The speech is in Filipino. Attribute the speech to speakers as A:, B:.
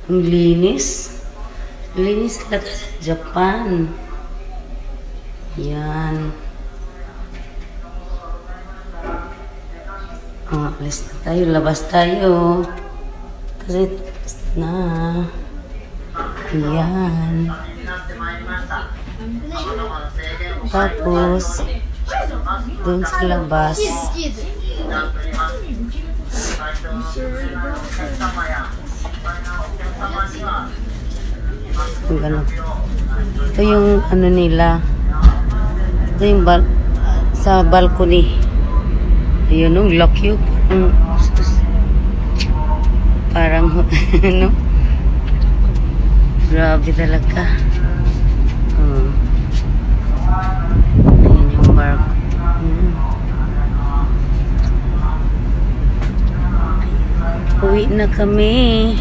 A: Ang linis. Linis talaga sa Japan. Yan. Alis na tayo. Labas tayo. Kasi tapos na. Ayan. Tapos, doon sa labas. Ganun. Ito yung ano nila. Ito yung sa balcony. Ayun, no, laki yun. Parang, ano? Grabe talaga. Ayun yung barko. Uwi na kami.